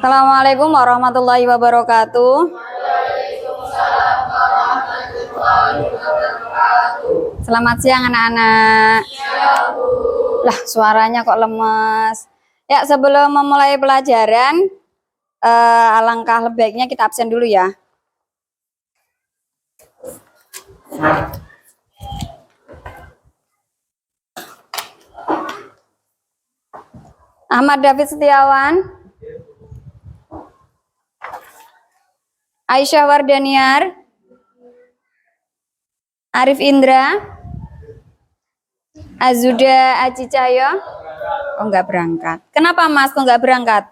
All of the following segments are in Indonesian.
Assalamualaikum warahmatullahi wabarakatuh. Selamat siang anak-anak. Lah, suaranya kok lemes. Ya, sebelum memulai pelajaran, alangkah baiknya kita absen dulu ya. Ahmad David Setiawan, Aisyah Wardaniar, Arif Indra, Azuda Aji Cahyo. Oh, nggak berangkat. Kenapa Mas kok nggak berangkat?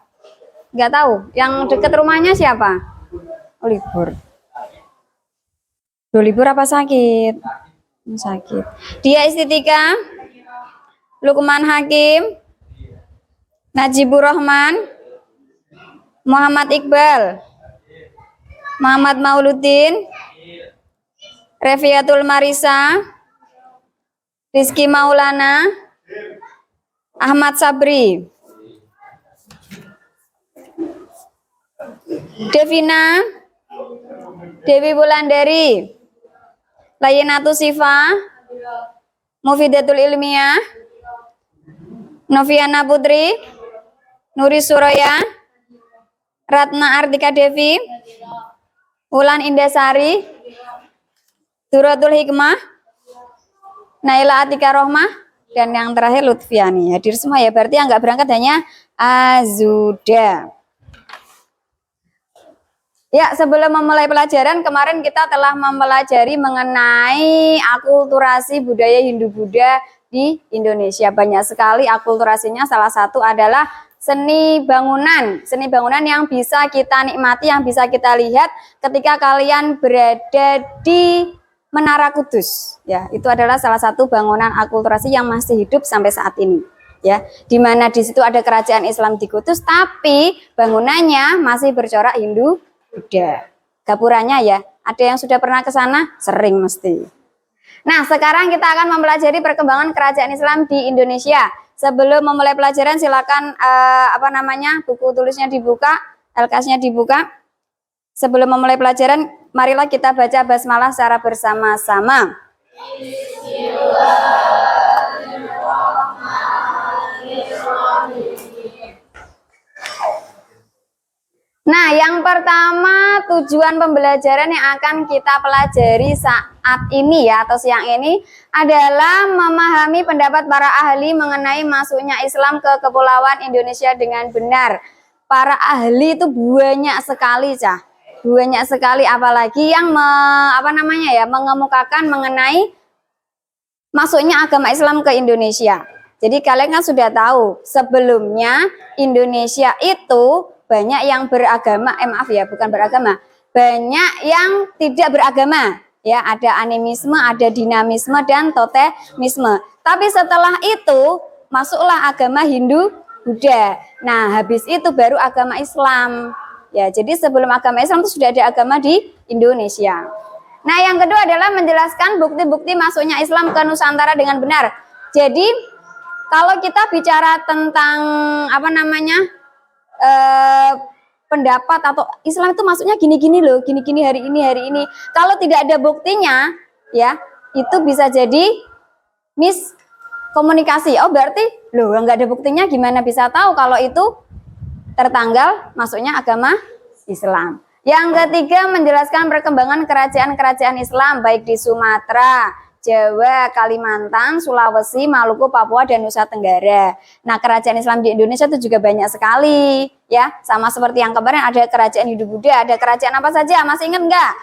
Nggak tahu. Yang dekat rumahnya siapa? Oh, libur. Loh, libur apa sakit? Sakit. Dia Istitika, Lukman Hakim, Najibur Rahman, Muhammad Iqbal, Muhammad Mauludin, Reviatul Marisa, Rizky Maulana, Ahmad Sabri, Devina, Dewi Wulandari, Layinatu Sifa, Mufidatul Ilmiah, Noviana Putri, Nuri Suraya, Ratna Artika Devi, Wulan Indasari, Duratul Hikmah, Naila Atika Rohmah, dan yang terakhir Lutfiani. Hadir semua ya, berarti yang nggak berangkat hanya Azuda. Ya, sebelum memulai pelajaran, kemarin kita telah mempelajari mengenai akulturasi budaya Hindu-Buddha di Indonesia. Banyak sekali akulturasinya, salah satu adalah seni bangunan. Seni bangunan yang bisa kita nikmati, yang bisa kita lihat ketika kalian berada di Menara Kudus, ya, itu adalah salah satu bangunan akulturasi yang masih hidup sampai saat ini, ya, di mana di situ ada kerajaan Islam di Kudus, tapi bangunannya masih bercorak Hindu Buddha. Gapurannya ya, ada yang sudah pernah ke sana? Sering mesti. Nah, sekarang kita akan mempelajari perkembangan kerajaan Islam di Indonesia. Sebelum memulai pelajaran, silakan buku tulisnya dibuka, LKS-nya dibuka. Sebelum memulai pelajaran, marilah kita baca basmalah secara bersama-sama. Nah, yang pertama tujuan pembelajaran yang akan kita pelajari saat ini ya, atau siang ini adalah memahami pendapat para ahli mengenai masuknya Islam ke Kepulauan Indonesia dengan benar. Para ahli itu banyak sekali, Cah. Banyak sekali, apalagi yang mengemukakan mengenai masuknya agama Islam ke Indonesia. Jadi kalian kan sudah tahu sebelumnya Indonesia itu banyak yang beragama, banyak yang tidak beragama. Ya, ada animisme, ada dinamisme dan totemisme. Tapi setelah itu masuklah agama Hindu Buddha. Nah, habis itu baru agama Islam. Ya, jadi sebelum agama Islam itu sudah ada agama di Indonesia. Nah, yang kedua adalah menjelaskan bukti-bukti masuknya Islam ke Nusantara dengan benar. Jadi, kalau kita bicara tentang pendapat atau Islam itu masuknya gini-gini loh, gini-gini hari ini. Kalau tidak ada buktinya, ya, itu bisa jadi miskomunikasi. Oh, berarti loh nggak ada buktinya, gimana bisa tahu kalau itu tertanggal masuknya agama Islam. Yang ketiga, menjelaskan perkembangan kerajaan-kerajaan Islam baik di Sumatera, Jawa, Kalimantan, Sulawesi, Maluku, Papua, dan Nusa Tenggara. Nah, kerajaan Islam di Indonesia itu juga banyak sekali, ya. Sama seperti yang kemarin ada kerajaan Hindu Buddha, ada kerajaan apa saja? Masih ingat nggak?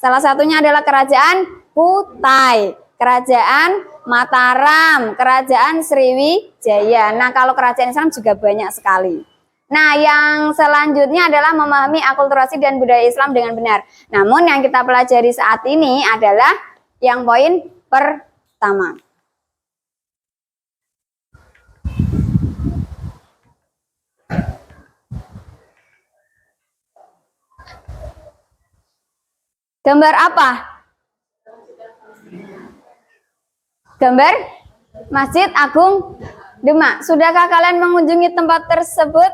Salah satunya adalah kerajaan Kutai, kerajaan Mataram, kerajaan Sriwijaya. Nah, kalau kerajaan Islam juga banyak sekali. Nah, yang selanjutnya adalah memahami akulturasi dan budaya Islam dengan benar. Namun yang kita pelajari saat ini adalah yang poin pertama. Gambar apa? Gambar Masjid Agung Demak. Sudahkah kalian mengunjungi tempat tersebut?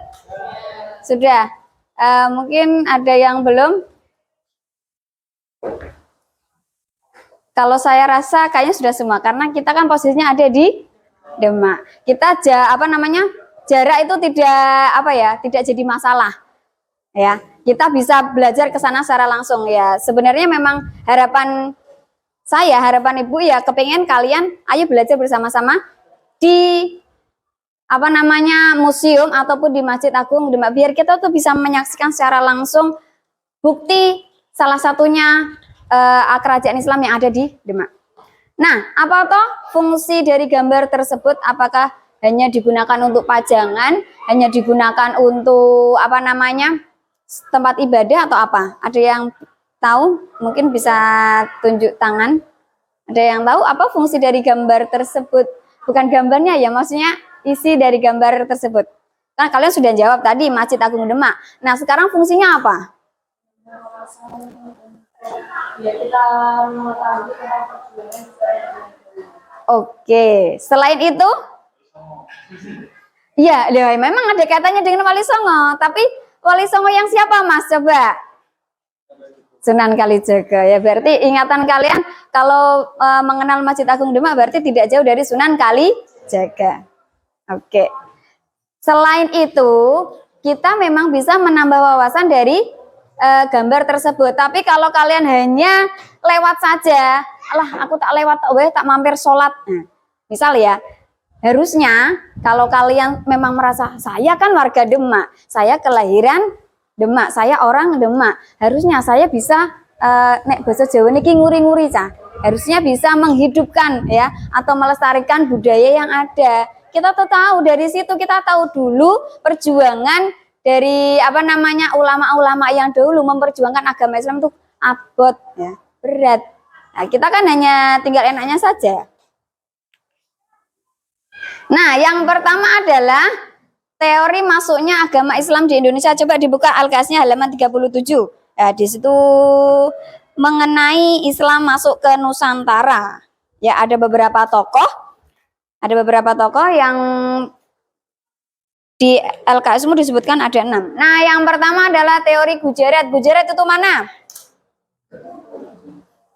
Sudah. Mungkin ada yang belum. Kalau saya rasa kayaknya sudah semua karena kita kan posisinya ada di Demak. Kita jarak itu tidak jadi masalah. Ya, kita bisa belajar ke sana secara langsung ya. Sebenarnya memang harapan ibu ya kepengen kalian ayo belajar bersama-sama di museum ataupun di Masjid Agung Demak biar kita tuh bisa menyaksikan secara langsung bukti salah satunya kerajaan Islam yang ada di Demak. Nah, apa toh fungsi dari gambar tersebut? Apakah hanya digunakan untuk pajangan, hanya digunakan untuk tempat ibadah atau apa? Ada yang tahu? Mungkin bisa tunjuk tangan. Ada yang tahu apa fungsi dari gambar tersebut? Bukan gambarnya ya, maksudnya isi dari gambar tersebut. Kan kalian sudah jawab tadi Masjid Agung Demak. Nah, sekarang fungsinya apa? Oke, selain itu, ya, memang ada kaitannya dengan Wali Songo. Tapi Wali Songo yang siapa, Mas? Coba. Sunan Kalijaga. Ya, berarti ingatan kalian kalau mengenal Masjid Agung Demak berarti tidak jauh dari Sunan Kalijaga. Oke. Selain itu, kita memang bisa menambah wawasan dari gambar tersebut. Tapi kalau kalian hanya lewat saja, aku tak lewat, tak mampir sholat. Nah, misal ya, harusnya kalau kalian memang merasa saya kan warga Demak, saya kelahiran Demak, saya orang Demak, harusnya saya bisa nek basa Jawa niki nguri-nguri cah. Harusnya bisa menghidupkan ya atau melestarikan budaya yang ada. Kita tuh tahu dari situ, kita tahu dulu perjuangan dari ulama-ulama yang dahulu memperjuangkan agama Islam itu abot ya, berat. Nah, kita kan hanya tinggal enaknya saja. Nah, yang pertama adalah teori masuknya agama Islam di Indonesia. Coba dibuka Al-Kaisnya halaman 37. Ya, di situ mengenai Islam masuk ke Nusantara. Ya, ada beberapa tokoh yang di LKSmu disebutkan ada 6. Nah, yang pertama adalah teori Gujarat. Gujarat itu mana?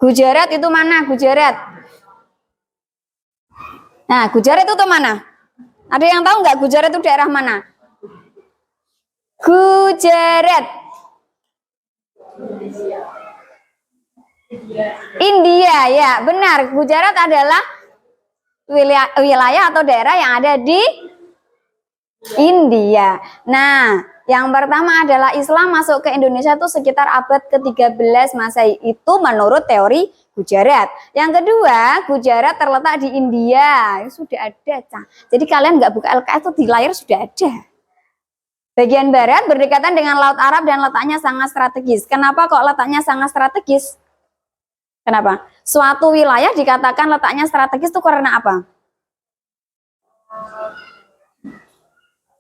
Gujarat itu mana? Gujarat. Nah, Gujarat itu mana? Ada yang tahu nggak Gujarat itu daerah mana? Gujarat. India, ya benar. Gujarat adalah wilayah atau daerah yang ada di India. Nah, yang pertama adalah Islam masuk ke Indonesia itu sekitar abad ke-13 Masehi. Itu menurut teori Gujarat. Yang kedua, Gujarat terletak di India. Sudah ada, Cah. Jadi kalian nggak buka LKS itu di layar sudah ada. Bagian barat berdekatan dengan Laut Arab dan letaknya sangat strategis. Kenapa kok letaknya sangat strategis? Kenapa? Suatu wilayah dikatakan letaknya strategis itu karena apa?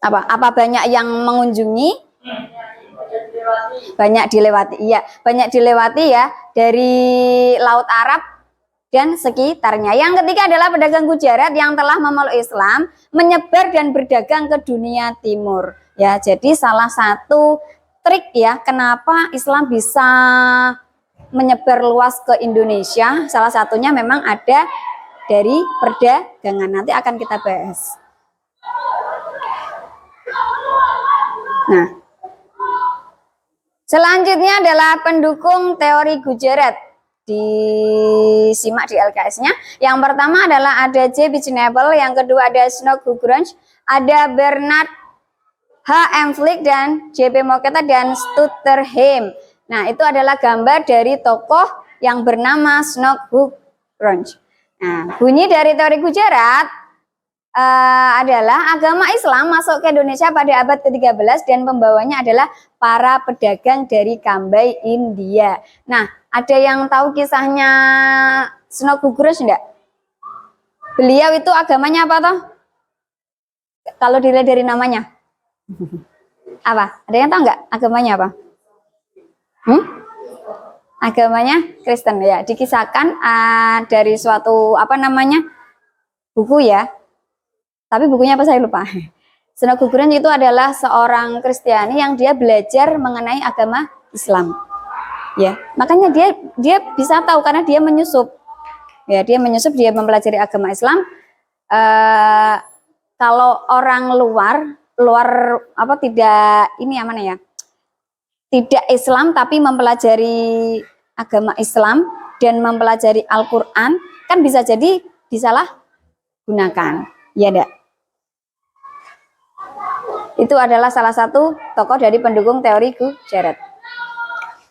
Apa banyak yang mengunjungi? Banyak dilewati. Iya, banyak dilewati ya dari Laut Arab dan sekitarnya. Yang ketiga adalah pedagang Gujarat yang telah memeluk Islam, menyebar dan berdagang ke dunia timur. Ya, jadi salah satu trik ya kenapa Islam bisa menyebar luas ke Indonesia, salah satunya memang ada dari perdagangan. Nanti akan kita bahas. Nah, selanjutnya adalah pendukung teori Gujarat. Disimak di LKS-nya. Yang pertama adalah ada J. Bigenevel, yang kedua ada Snow Grange, ada Bernard H. M. Flick, dan J.P. Moketa dan Stutterheim. Nah, itu adalah gambar dari tokoh yang bernama Snow Grange. Nah, bunyi dari teori Gujarat adalah agama Islam masuk ke Indonesia pada abad ke-13 dan pembawanya adalah para pedagang dari Kambai, India. Nah, ada yang tahu kisahnya Snow Grange enggak? Beliau itu agamanya apa toh? Kalau dilihat dari namanya. Apa? Ada yang tahu enggak agamanya apa? Agamanya Kristen ya. Dikisahkan dari suatu buku ya. Tapi bukunya apa saya lupa. Sunan Gugurun itu adalah seorang Kristiani yang dia belajar mengenai agama Islam. Ya, makanya dia bisa tahu karena dia menyusup. Ya, dia menyusup, dia mempelajari agama Islam. Kalau orang luar apa tidak ini mana ya? Tidak Islam tapi mempelajari agama Islam dan mempelajari Al-Qur'an kan bisa jadi disalahgunakan. Ya, enggak? Itu adalah salah satu tokoh dari pendukung teori Gujarat.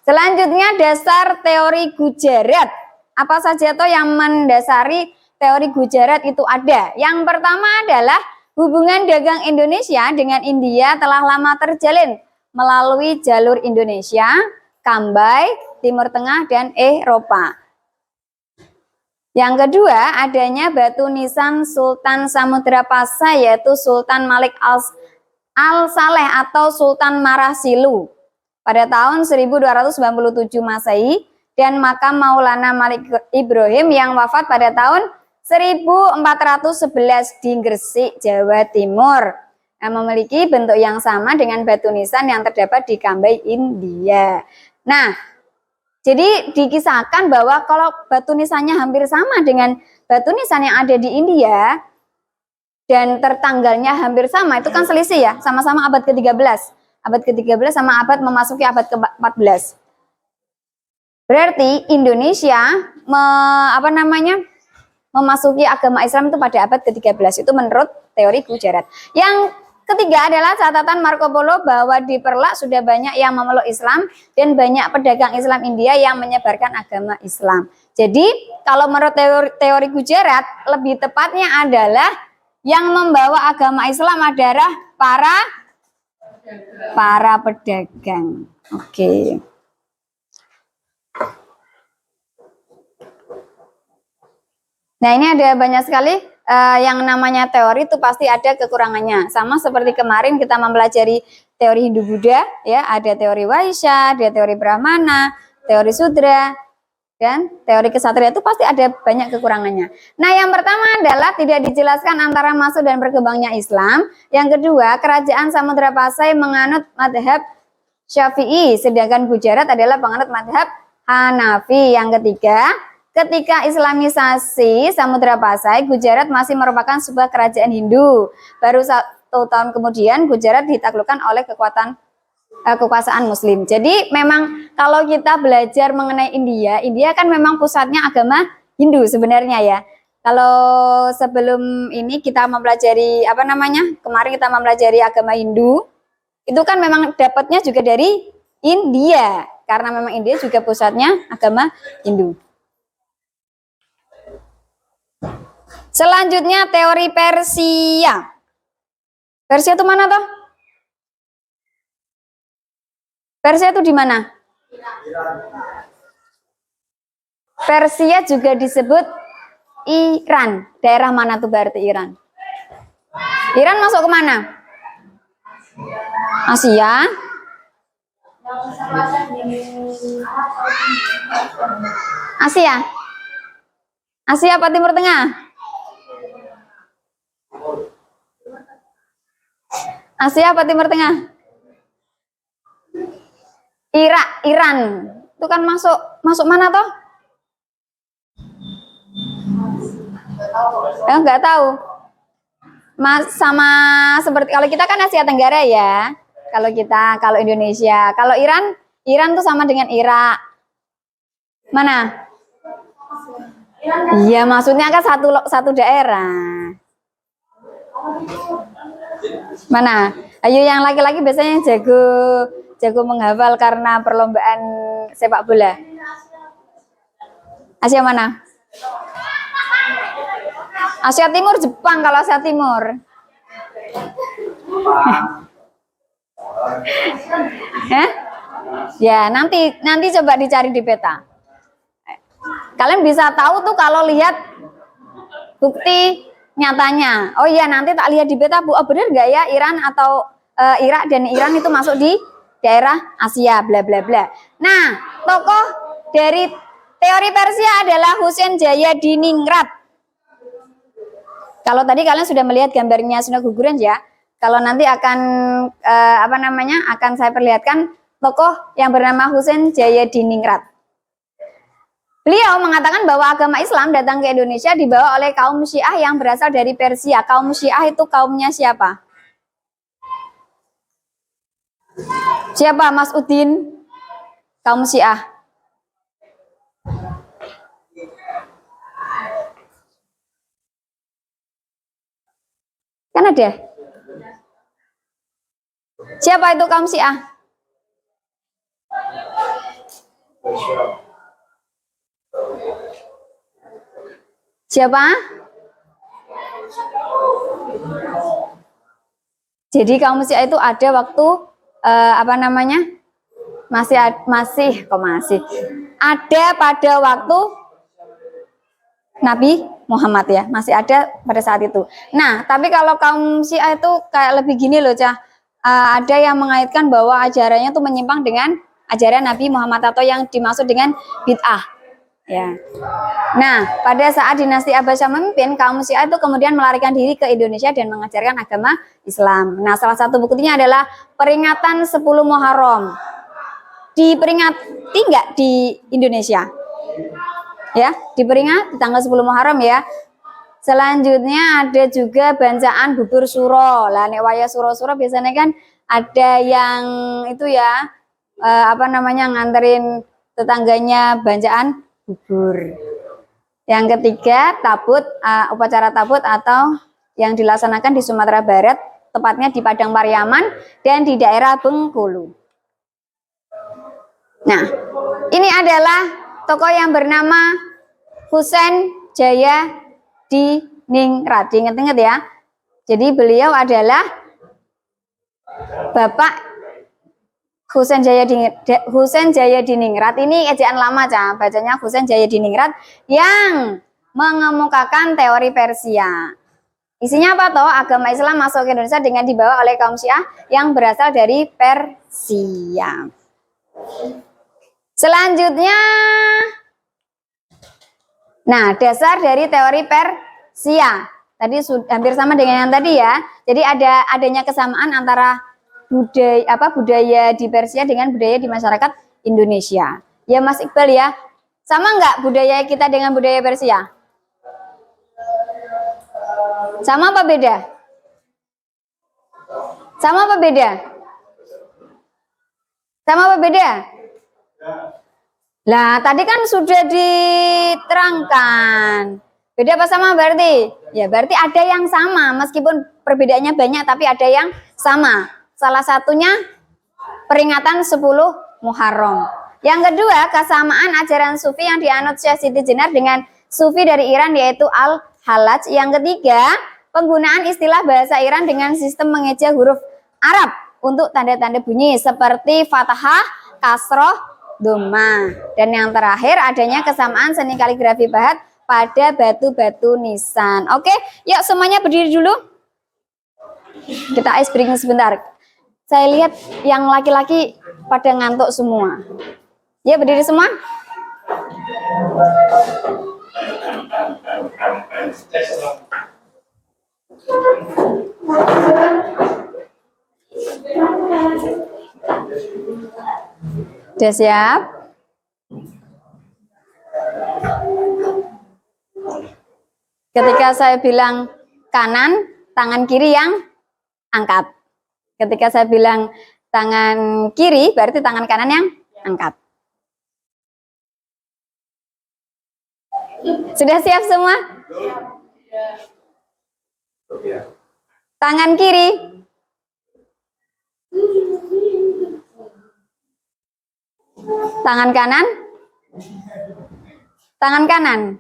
Selanjutnya dasar teori Gujarat. Apa saja toh yang mendasari teori Gujarat itu ada? Yang pertama adalah hubungan dagang Indonesia dengan India telah lama terjalin melalui jalur Indonesia, Kambai, Timur Tengah, dan Eropa. Yang kedua, adanya batu nisan Sultan Samudra Pasai yaitu Sultan Malik Al-Saleh atau Sultan Marasilu pada tahun 1297 Masehi dan makam Maulana Malik Ibrahim yang wafat pada tahun 1411 di Gresik, Jawa Timur. Memiliki bentuk yang sama dengan batu nisan yang terdapat di Kambai, India. Nah, jadi dikisahkan bahwa kalau batu nisannya hampir sama dengan batu nisan yang ada di India dan tertanggalnya hampir sama, itu kan selisih ya, sama-sama abad ke-13. Abad ke-13 sama abad memasuki abad ke-14. Berarti Indonesia memasuki agama Islam itu pada abad ke-13. Itu menurut teori Gujarat. Yang ketiga adalah catatan Marco Polo bahwa di Perlak sudah banyak yang memeluk Islam dan banyak pedagang Islam India yang menyebarkan agama Islam. Jadi kalau menurut teori Gujarat lebih tepatnya adalah yang membawa agama Islam adalah para pedagang. Oke. Nah, ini ada banyak sekali yang namanya teori itu pasti ada kekurangannya. Sama seperti kemarin kita mempelajari teori Hindu-Buddha, ya, ada teori Vaishya, ada teori Brahmana, teori Sudra, dan teori kesatria itu pasti ada banyak kekurangannya. Nah, yang pertama adalah tidak dijelaskan antara masuk dan berkembangnya Islam. Yang kedua, kerajaan Samudra Pasai menganut madhab Syafi'i, sedangkan Gujarat adalah penganut madhab Hanafi. Yang ketiga, ketika Islamisasi Samudra Pasai, Gujarat masih merupakan sebuah kerajaan Hindu. Baru 1 tahun kemudian Gujarat ditaklukkan oleh kekuasaan Muslim. Jadi memang kalau kita belajar mengenai India, India kan memang pusatnya agama Hindu sebenarnya ya. Kalau sebelum ini kita mempelajari kemarin kita mempelajari agama Hindu, itu kan memang dapatnya juga dari India karena memang India juga pusatnya agama Hindu. Selanjutnya teori Persia. Persia itu mana toh? Persia itu di mana? Persia juga disebut Iran. Daerah mana tuh berarti Iran? Iran masuk ke mana? Asia. Asia. Asia apa Timur Tengah? Asia apa Timur Tengah? Iran. Itu kan masuk mana toh? Nggak tahu. Sama seperti kalau kita kan Asia Tenggara ya. Kalau Indonesia, kalau Iran tuh sama dengan Irak. Mana? Iya, maksudnya kan satu daerah. Mana? Ayo yang laki-laki biasanya jago menghafal karena perlombaan sepak bola. Asia mana? Asia Timur, Jepang kalau Asia Timur. Ya, nanti coba dicari di peta. Kalian bisa tahu tuh kalau lihat bukti nyatanya. Oh iya, nanti tak lihat di peta, Bu. Oh, benar nggak ya Iran atau Irak dan Iran itu masuk di daerah Asia, bla bla bla. Nah, tokoh dari teori Persia adalah Husain Jayadiningrat. Kalau tadi kalian sudah melihat gambarnya Sunan Gugurun ya. Kalau nanti akan akan saya perlihatkan tokoh yang bernama Husein Jayadiningrat. Beliau mengatakan bahwa agama Islam datang ke Indonesia dibawa oleh kaum Syiah yang berasal dari Persia. Kaum Syiah itu kaumnya siapa? Siapa Mas Udin? Kaum Syiah. Kan ada? Siapa itu kaum Syiah? Siapa? Jadi kaum Syiah itu ada waktu masih ada pada waktu Nabi Muhammad ya, masih ada pada saat itu. Nah, tapi kalau kaum Syiah itu kayak lebih gini loh, Cah. Ada yang mengaitkan bahwa ajarannya itu menyimpang dengan ajaran Nabi Muhammad atau yang dimaksud dengan bid'ah. Ya. Nah, pada saat dinasti Abbasiyah memimpin, kaum Syiah itu kemudian melarikan diri ke Indonesia dan mengajarkan agama Islam. Nah, salah satu buktinya adalah peringatan 10 Muharram. Diperingati nggak di Indonesia? Ya, diperingati tanggal 10 Muharram ya. Selanjutnya ada juga bancaan bubur suro. Lah nek waya suro-suro biasanya kan ada yang itu ya nganterin tetangganya bancaan bubur. Yang ketiga, tabut, upacara tabut atau yang dilaksanakan di Sumatera Barat, tepatnya di Padang Pariaman dan di daerah Bengkulu. Nah, ini adalah tokoh yang bernama Husein Jayadiningrat. Ingat-ingat ya. Jadi beliau adalah Bapak Husein Jayadiningrat. Ini ejaan lama, Cah. Bacanya Husein Jayadiningrat yang mengemukakan teori Persia. Isinya apa toh? Agama Islam masuk ke Indonesia dengan dibawa oleh kaum Syiah yang berasal dari Persia. Selanjutnya, nah dasar dari teori Persia. Tadi hampir sama dengan yang tadi ya. Jadi adanya kesamaan antara budaya di Persia dengan budaya di masyarakat Indonesia. Ya Mas Iqbal ya, sama nggak budaya kita dengan budaya Persia? Sama apa beda? Sama apa beda? Sama apa beda? Lah tadi kan sudah diterangkan. Beda apa sama berarti? Ya berarti ada yang sama, meskipun perbedaannya banyak tapi ada yang sama. Salah satunya peringatan 10 Muharram. Yang kedua, kesamaan ajaran Sufi yang dianut Syekh Siti Jenar dengan Sufi dari Iran yaitu Al-Hallaj. Yang ketiga, penggunaan istilah bahasa Iran dengan sistem mengeja huruf Arab untuk tanda-tanda bunyi seperti fathah, kasroh, dhamma. Dan yang terakhir, adanya kesamaan seni kaligrafi Bahat pada batu-batu nisan. Oke, yuk semuanya berdiri dulu. Kita ice breaking sebentar. Saya lihat yang laki-laki pada ngantuk semua. Ya, berdiri semua. Sudah siap? Ketika saya bilang kanan, tangan kiri yang angkat. Ketika saya bilang tangan kiri, berarti tangan kanan yang angkat. Sudah siap semua? Tangan kiri. Tangan kanan. Tangan kanan.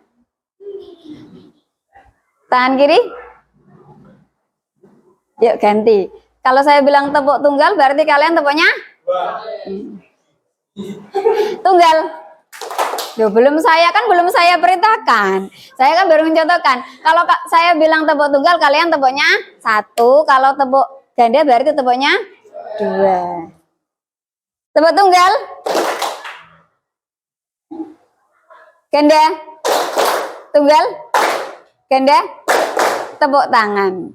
Tangan kiri. Yuk ganti. Kalau saya bilang tepuk tunggal, berarti kalian tepuknya tunggal. Loh, belum saya perintahkan. Saya kan baru mencontohkan. Kalau saya bilang tepuk tunggal, kalian tepuknya 1. Kalau tepuk ganda berarti tepuknya 2. Tepuk tunggal. Ganda. Tunggal. Ganda. Tepuk tangan.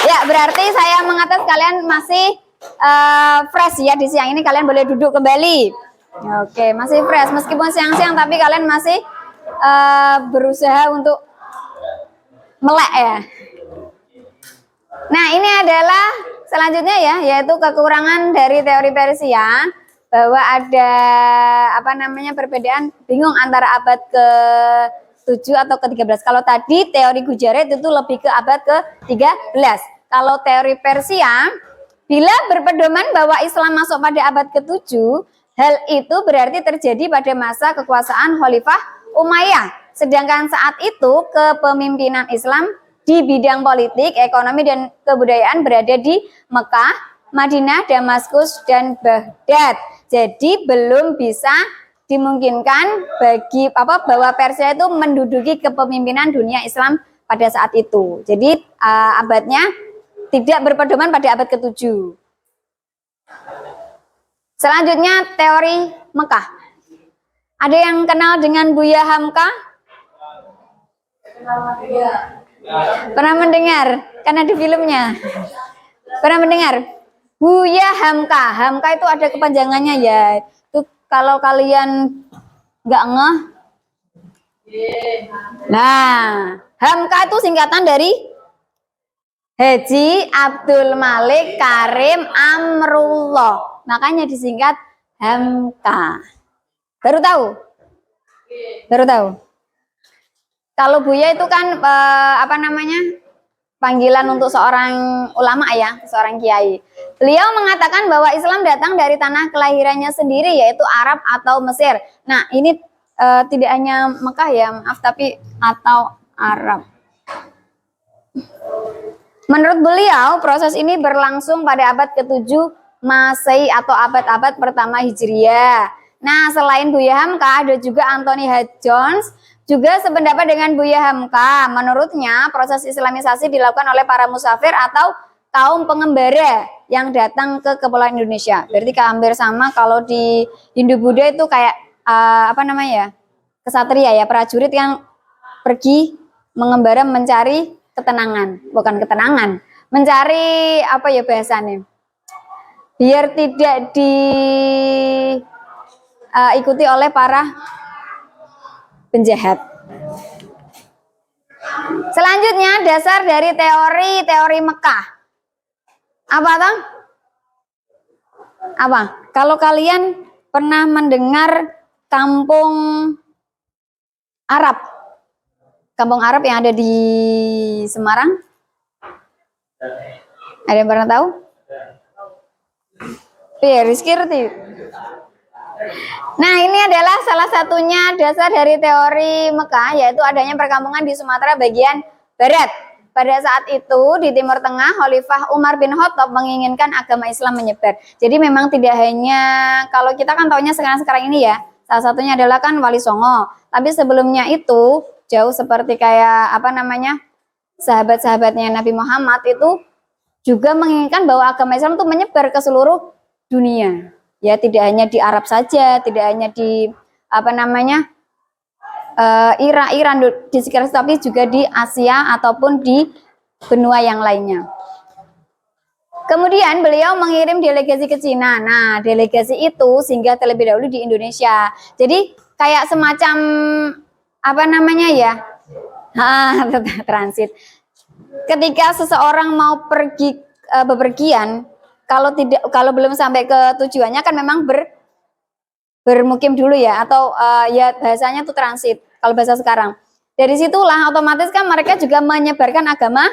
Ya, berarti saya mengatas kalian masih fresh ya di siang ini, kalian boleh duduk kembali. Oke, masih fresh meskipun siang-siang tapi kalian masih berusaha untuk melek ya. Nah, ini adalah selanjutnya ya, yaitu kekurangan dari teori Persia, bahwa ada perbedaan bingung antara abad ke-7 atau ke-13. Kalau tadi teori Gujarat itu lebih ke abad ke-13. Kalau teori Persia, bila berpedoman bahwa Islam masuk pada abad ke-7, hal itu berarti terjadi pada masa kekuasaan Khalifah Umayyah. Sedangkan saat itu kepemimpinan Islam di bidang politik, ekonomi, dan kebudayaan berada di Mekah, Madinah, Damaskus, dan Baghdad. Jadi belum bisa dimungkinkan bahwa Persia itu menduduki kepemimpinan dunia Islam pada saat itu. Jadi abadnya tidak berpedoman pada abad ke-7. Selanjutnya teori Mekah. Ada yang kenal dengan Buya Hamka? Pernah mendengar? Karena di filmnya. Pernah mendengar? Buya Hamka. Hamka itu ada kepanjangannya ya. Itu kalau kalian nggak ngeh. Nah, Hamka itu singkatan dari Haji Abdul Malik Karim Amrullah. Makanya disingkat Hamka. Baru tahu? Baru tahu. Kalau Buya itu kan panggilan untuk seorang ulama ya, seorang kiai. Beliau mengatakan bahwa Islam datang dari tanah kelahirannya sendiri, yaitu Arab atau Mesir. Nah, ini tidak hanya Mekah ya, maaf, tapi atau Arab. Menurut beliau, proses ini berlangsung pada abad ke-7 Masehi atau abad-abad pertama Hijriah. Nah, selain Buya Hamka, ada juga Anthony H. Jones, juga sependapat dengan Buya Hamka. Menurutnya, proses Islamisasi dilakukan oleh para musafir atau kaum pengembara yang datang ke Kepulauan Indonesia. Berarti hampir sama kalau di Hindu-Buddha itu kayak kesatria ya, prajurit yang pergi mengembara mencari ketenangan, bukan ketenangan, mencari bahasanya, biar tidak diikuti oleh para penjahat. Selanjutnya, dasar dari teori Mekah. Apa toh? Apa? Kalau kalian pernah mendengar kampung Arab yang ada di Semarang? Ada yang pernah tahu? Iya, Rizky ngerti. Nah, ini adalah salah satunya dasar dari teori Mekah, yaitu adanya perkampungan di Sumatera bagian barat. Pada saat itu di Timur Tengah, Khalifah Umar bin Khattab menginginkan agama Islam menyebar. Jadi memang tidak hanya, kalau kita kan taunya sekarang ini ya, salah satunya adalah kan Wali Songo. Tapi sebelumnya itu jauh seperti kayak sahabat-sahabatnya Nabi Muhammad itu juga menginginkan bahwa agama Islam itu menyebar ke seluruh dunia. Ya, tidak hanya di Arab saja, tidak hanya di Iran di sekitar, tapi juga di Asia ataupun di benua yang lainnya. Kemudian beliau mengirim delegasi ke Cina. Nah, delegasi itu singgah terlebih dahulu di Indonesia. Jadi kayak semacam transit. Ketika seseorang mau pergi bepergian, kalau belum sampai ke tujuannya kan memang bermukim dulu ya, atau ya bahasanya tuh transit kalau bahasa sekarang. Dari situlah otomatis kan mereka juga menyebarkan agama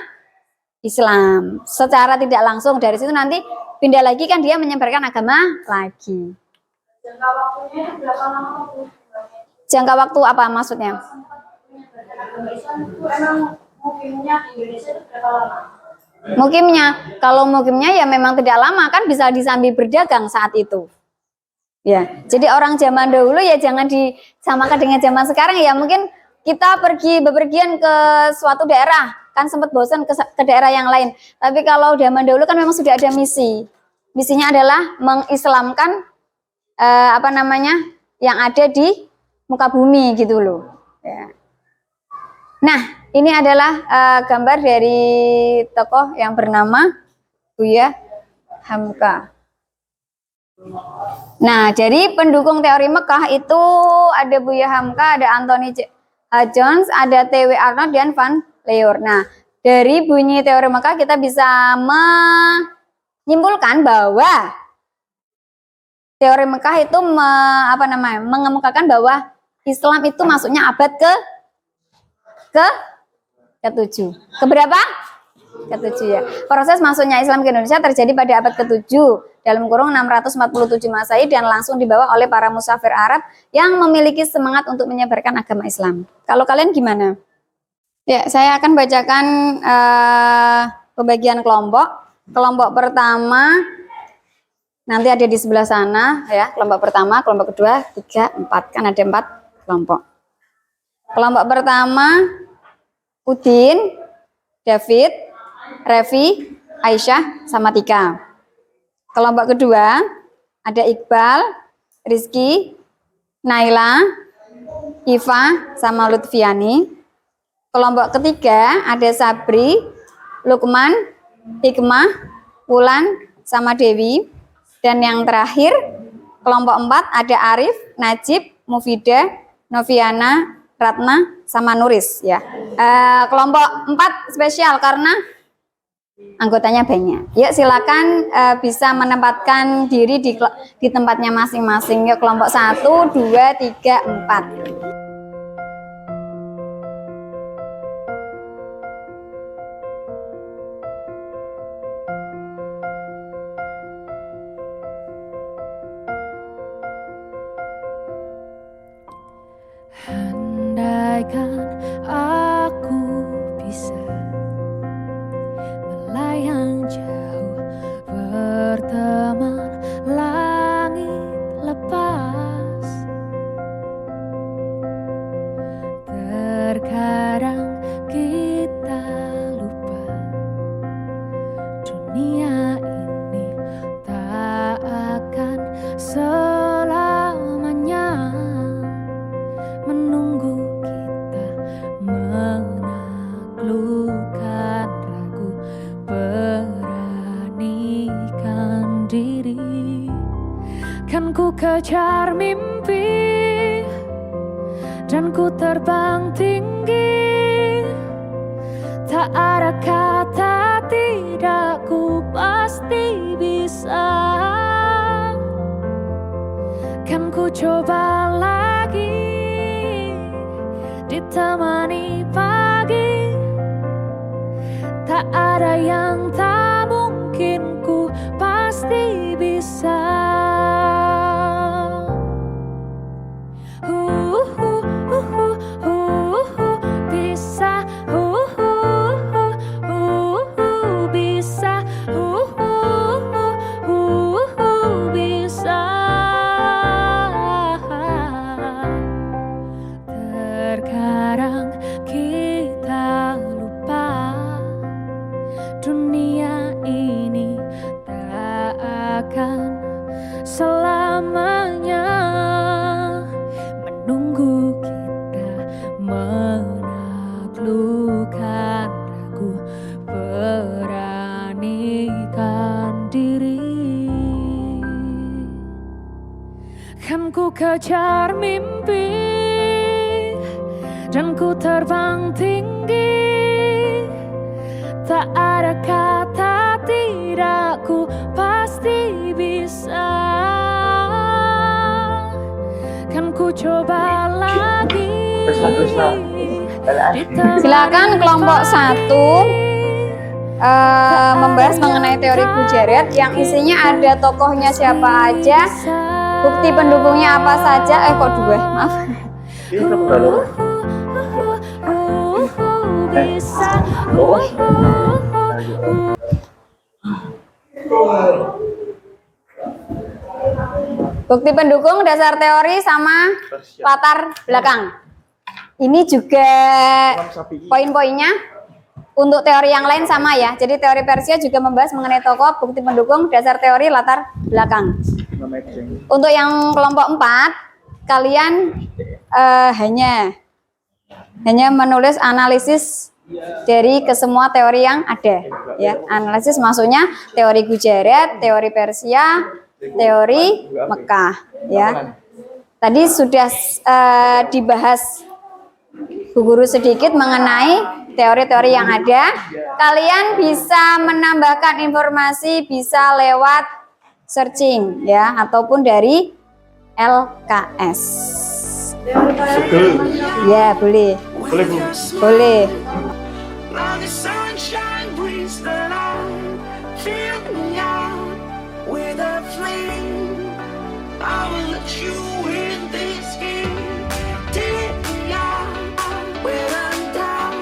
Islam secara tidak langsung. Dari situ nanti pindah lagi kan dia menyebarkan agama lagi. Jangka waktunya berapa lama? Jangka waktu apa maksudnya? Mukimnya di Indonesia itu berapa lama? Kalau mukimnya ya memang tidak lama, kan bisa disambi berdagang saat itu. Ya, jadi orang zaman dahulu ya jangan disamakan dengan zaman sekarang ya. Mungkin kita pergi bepergian ke suatu daerah, kan sempat bosan ke daerah yang lain. Tapi kalau zaman dahulu kan memang sudah ada misi. Misinya adalah mengislamkan yang ada di muka bumi gitu loh. Ya. Nah, ini adalah gambar dari tokoh yang bernama Buya Hamka. Nah, dari pendukung teori Mekah itu ada Buya Hamka, ada Anthony Jones, ada T.W. Arnold, dan Van Leeuwen. Nah, dari bunyi teori Mekah kita bisa menyimpulkan bahwa teori Mekah itu mengemukakan bahwa Islam itu masuknya abad ke-7. Keberapa? Ke-7 ya. Proses masuknya Islam ke Indonesia terjadi pada abad ke-7 dalam kurung 647 Masehi dan langsung dibawa oleh para musafir Arab yang memiliki semangat untuk menyebarkan agama Islam. Kalau kalian gimana? Ya, saya akan bacakan pembagian kelompok. Kelompok pertama nanti ada di sebelah sana ya. Kelompok pertama, kelompok kedua, 3, 4. Kan ada 4 kelompok. Kelompok pertama Udin, David, Revi, Aisyah, sama Tika. Kelompok kedua ada Iqbal, Rizky, Naila, Iva, sama Lutfiani. Kelompok ketiga ada Sabri, Lukman, Hikmah, Wulan, sama Dewi. Dan yang terakhir kelompok 4 ada Arif, Najib, Mufidah, Noviana, Ratna, sama Nuris ya. Kelompok 4 spesial karena anggotanya banyak. Yuk silakan bisa menempatkan diri di tempatnya masing-masing. Yuk kelompok 1, 2, 3, 4. Andaikan aku bisa melayang jauh berteman langit lepas, terkadang kita lupa dunia ini tak akan selamanya menunggu kita menaklukkan ragu, beranikan diri. Kan ku kejar mimpi dan ku terbang tinggi, tak ada kata tidak, ku pasti bisa. Kan ku coba lagi ditemani pagi, tak ada yang tak mungkin, ku pasti bisa. Bisa, bisa, bisa. Terkadang kita lupa dunia ini tak akan selamanya menunggu kita menaklukkan ragu, beranikan diri. Kan ku kejar mimpi dan ku terbang tinggi, tak ada kata tidak, ku pasti bisa. Kan ku coba lagi. Silakan kelompok 1 membahas mengenai teori Bujaret yang isinya ada tokohnya siapa aja, bukti pendukungnya apa saja. Kok 2? Maaf. Bisa. Bukti pendukung, dasar teori, sama latar belakang. Ini juga poin-poinnya untuk teori yang lain sama ya. Jadi teori Persia juga membahas mengenai tokoh, bukti pendukung, dasar teori, latar belakang. Untuk yang kelompok 4, kalian hanya hanya menulis analisis dari kesemua teori yang ada, ya. Analisis maksudnya teori Gujarat, teori Persia, teori Mekah, ya. Tadi sudah dibahas Bu Guru sedikit mengenai teori-teori yang ada. Kalian bisa menambahkan informasi bisa lewat searching, ya, ataupun dari LKS. Ya, boleh. Boleh, Bu. Boleh. Now the sunshine brings the light. Fill me out with a flame. I will let you in this game. Take me out when I'm down.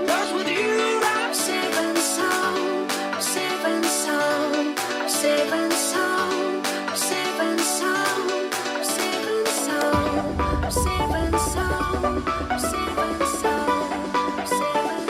'Cause with you I'm safe and sound. I'm safe and sound. I'm safe and sound. I'm safe and sound. I'm safe and sound. I'm safe and sound. I'm safe and sound. I'm safe and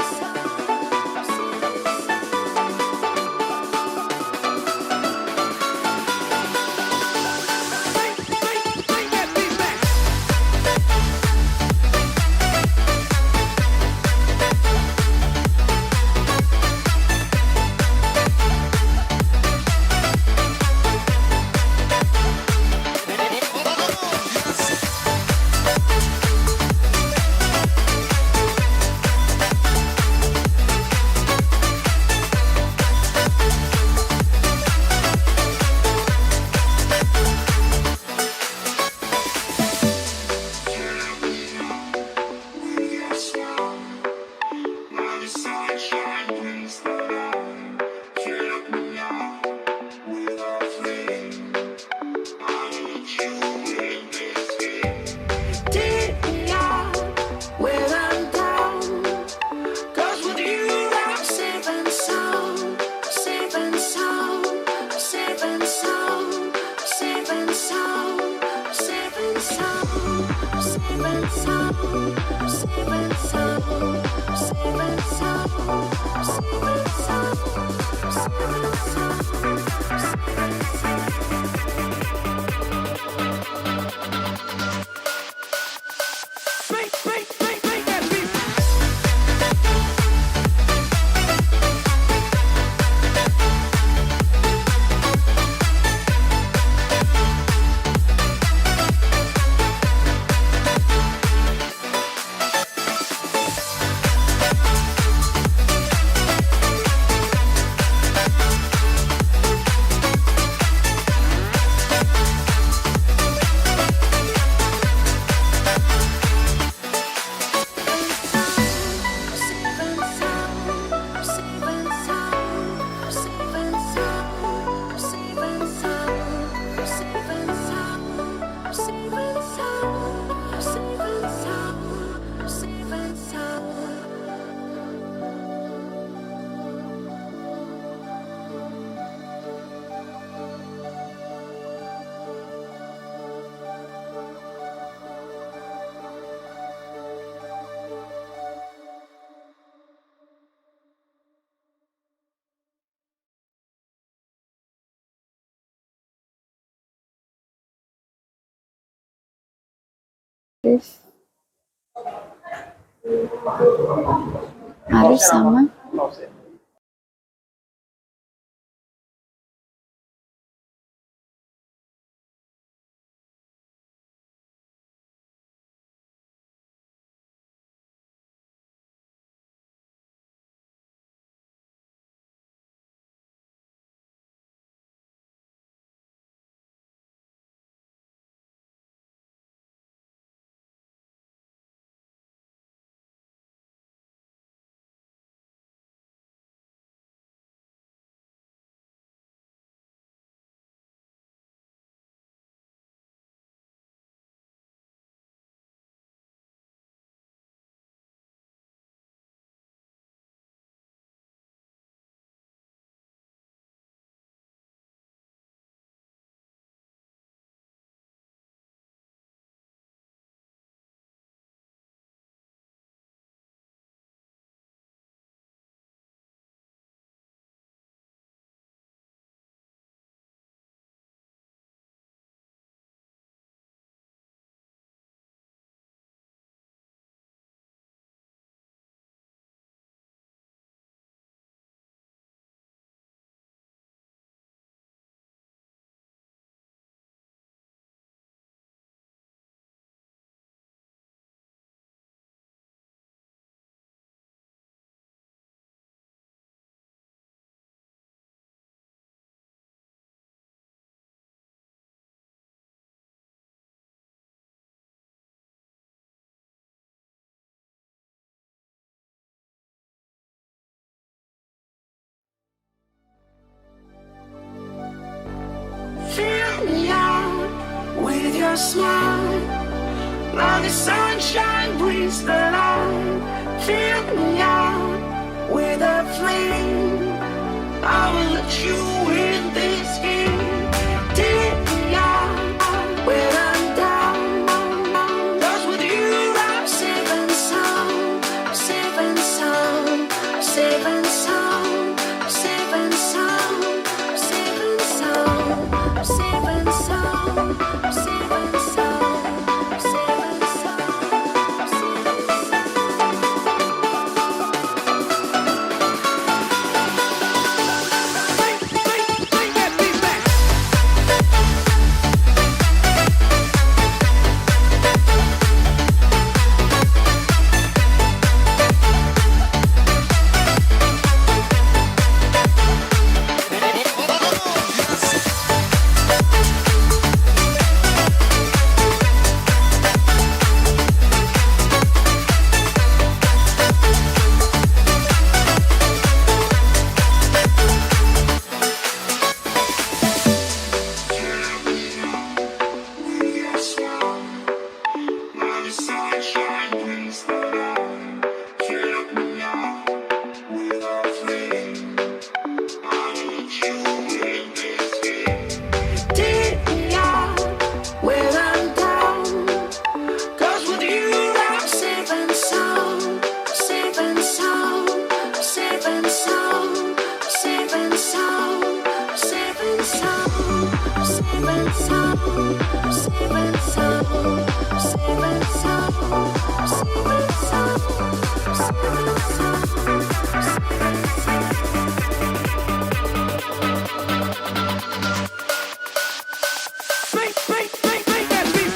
Arif sama smile. Now the sunshine brings the light. Fill me out with a flame. I will let you in this game. Take me out when I'm down. 'Cause with you I'm safe and sound. I'm safe and sound. I'm safe and sound. I'm safe and sound. I'm safe and sound. I'm safe and sound. I'm safe and sound. I'm safe and sound. I'm safe and Bring that beat back. Take me out when I'm down. 'Cause with you I'm safe and sound. I'm safe and sound. I'm safe and sound. I'm safe and sound. I'm safe and sound. I'm safe and sound. I'm safe and sound. I'm safe and sound. I'm safe and sound. I'm safe and Bring that beat.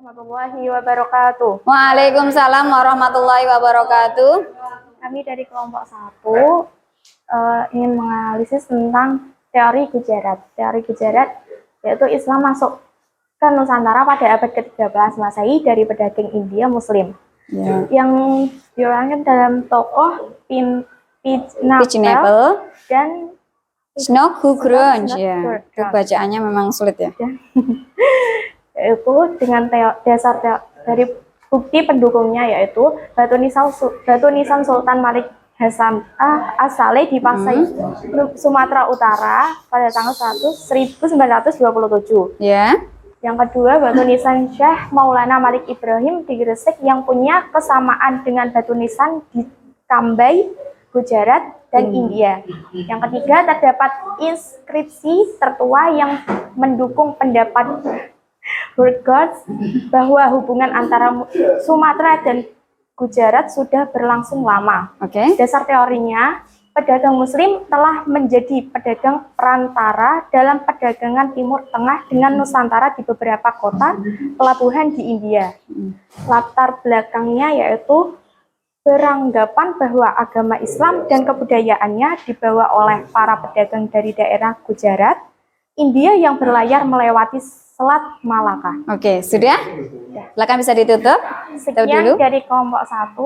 Warahmatullahi wabarakatuh. Waalaikumsalam warahmatullahi wabarakatuh. Kami dari kelompok 1 ingin menganalisis tentang teori Gujarat. Teori Gujarat yaitu Islam masuk ke Nusantara pada abad ke-13 Masehi dari pedagang India Muslim. Ya. Yang diurangkan dalam tokoh Pigeonapple dan Snow Who Grunge. Ya. Grunge. Itu bacaannya memang sulit ya. Yaitu dengan dari bukti pendukungnya yaitu batu nisan Sultan Malik Hasan As-Saleh di Pasai Sumatera Utara pada tanggal 1927. Ya. Yang kedua, batu nisan Syekh Maulana Malik Ibrahim di Gresik yang punya kesamaan dengan batu nisan di Cambay, Gujarat dan India. Yang ketiga, terdapat inskripsi tertua yang mendukung pendapat Burghardt bahwa hubungan antara Sumatera dan Gujarat sudah berlangsung lama. Oke. Dasar teorinya, pedagang Muslim telah menjadi pedagang perantara dalam perdagangan Timur Tengah dengan Nusantara di beberapa kota pelabuhan di India. Latar belakangnya yaitu beranggapan bahwa agama Islam dan kebudayaannya dibawa oleh para pedagang dari daerah Gujarat, India yang berlayar melewati Selat Malaka. Oke, sudah? Silakan bisa ditutup. Tutup Sekian dulu. dari kelompok 1.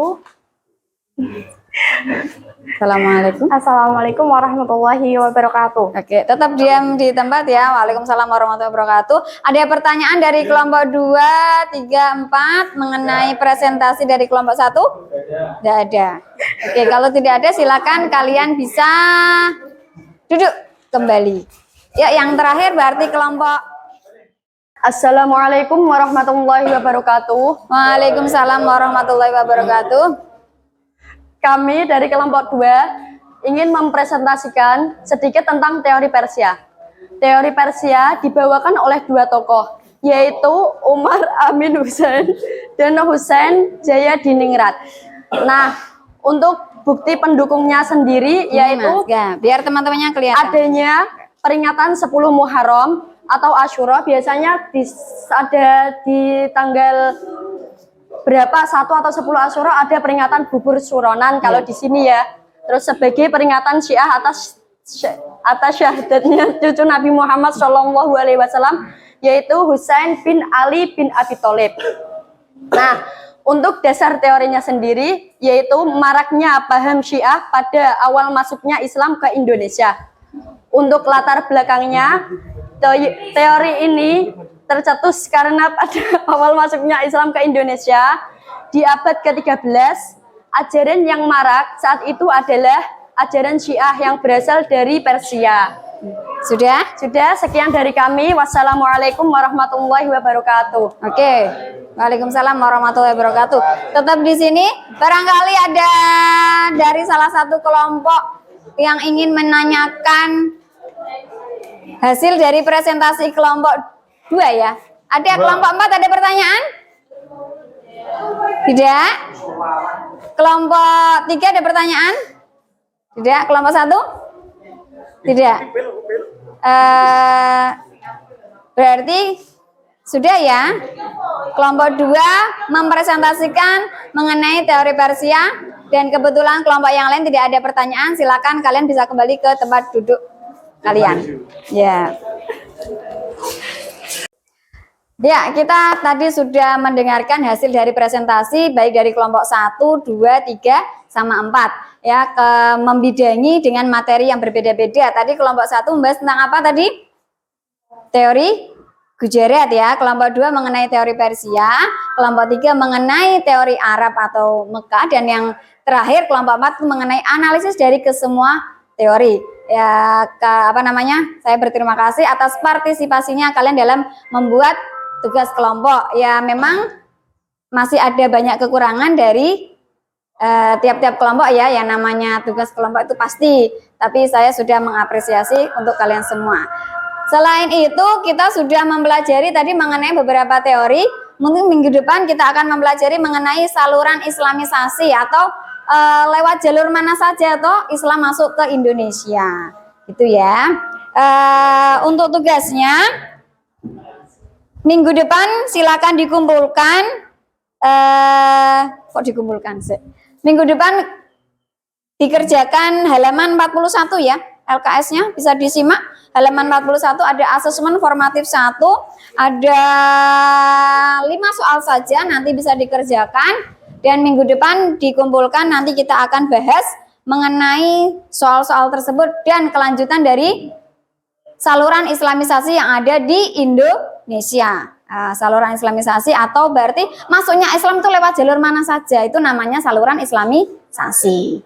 Assalamualaikum. Assalamualaikum warahmatullahi wabarakatuh. Oke, tetap diam di tempat ya. Waalaikumsalam warahmatullahi wabarakatuh. Ada pertanyaan dari kelompok 2, 3, 4 mengenai presentasi dari kelompok 1? Tidak ada. Oke, kalau tidak ada silakan kalian bisa duduk kembali. Ya, yang terakhir berarti kelompok. Assalamualaikum warahmatullahi wabarakatuh. Waalaikumsalam warahmatullahi wabarakatuh. Kami dari kelompok 2 ingin mempresentasikan sedikit tentang teori Persia. Teori Persia dibawakan oleh 2 tokoh, yaitu Umar Amin Hussein dan Hussein Jayadiningrat. Nah, untuk bukti pendukungnya sendiri yaitu Mas, ya, biar teman-temannya kelihatan. adanya peringatan 10 Muharram atau Asyura, biasanya ada di tanggal berapa, 1 atau 10 Asyura ada peringatan bubur suronan kalau di sini ya. Terus sebagai peringatan Syiah atas syahadatnya cucu Nabi Muhammad SAW, yaitu Husain bin Ali bin Abi Thalib. Nah, untuk dasar teorinya sendiri yaitu maraknya paham Syiah pada awal masuknya Islam ke Indonesia. Untuk latar belakangnya, teori ini tercetus karena pada awal masuknya Islam ke Indonesia di abad ke-13, ajaran yang marak saat itu adalah ajaran Syiah yang berasal dari Persia. Sudah? Sudah, sekian dari kami. Wassalamualaikum warahmatullahi wabarakatuh. Oke. Waalaikumsalam warahmatullahi wabarakatuh. Tetap di sini. Barangkali ada dari salah satu kelompok yang ingin menanyakan hasil dari presentasi kelompok 2 ya. Ada kelompok 4 ada pertanyaan? Tidak? Kelompok 3 ada pertanyaan? Tidak? Kelompok 1? Tidak. Berarti sudah ya. Kelompok 2 mempresentasikan mengenai teori Persia dan kebetulan kelompok yang lain tidak ada pertanyaan, silakan kalian bisa kembali ke tempat duduk kalian. Ya. Ya, kita tadi sudah mendengarkan hasil dari presentasi baik dari kelompok 1, 2, 3 sama 4 ya, membidangi dengan materi yang berbeda-beda. Tadi kelompok 1 membahas tentang apa tadi? Teori Gujarat ya, kelompok 2 mengenai teori Persia, kelompok 3 mengenai teori Arab atau Mekah, dan yang terakhir kelompok 4 mengenai analisis dari kesemua teori. Ya, saya berterima kasih atas partisipasinya kalian dalam membuat tugas kelompok. Ya, memang masih ada banyak kekurangan dari tiap-tiap kelompok ya, yang namanya tugas kelompok itu pasti, tapi saya sudah mengapresiasi untuk kalian semua. Selain itu, kita sudah mempelajari tadi mengenai beberapa teori. Mungkin minggu depan kita akan mempelajari mengenai saluran islamisasi atau lewat jalur mana saja toh Islam masuk ke Indonesia. Gitu ya. Untuk tugasnya minggu depan silakan dikumpulkan. Kok dikumpulkan sih? Minggu depan dikerjakan halaman 41 ya. LKS-nya bisa disimak. Halaman 41 ada asesmen formatif 1, ada 5 soal saja nanti bisa dikerjakan, dan minggu depan dikumpulkan, nanti kita akan bahas mengenai soal-soal tersebut dan kelanjutan dari saluran islamisasi yang ada di Indonesia. Saluran islamisasi atau berarti masuknya Islam itu lewat jalur mana saja, itu namanya saluran islamisasi.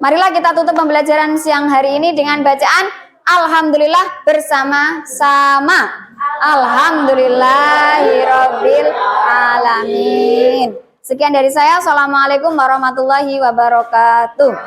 Marilah kita tutup pembelajaran siang hari ini dengan bacaan Alhamdulillah bersama-sama. Alhamdulillahirabbil alamin. Sekian dari saya. Assalamualaikum warahmatullahi wabarakatuh.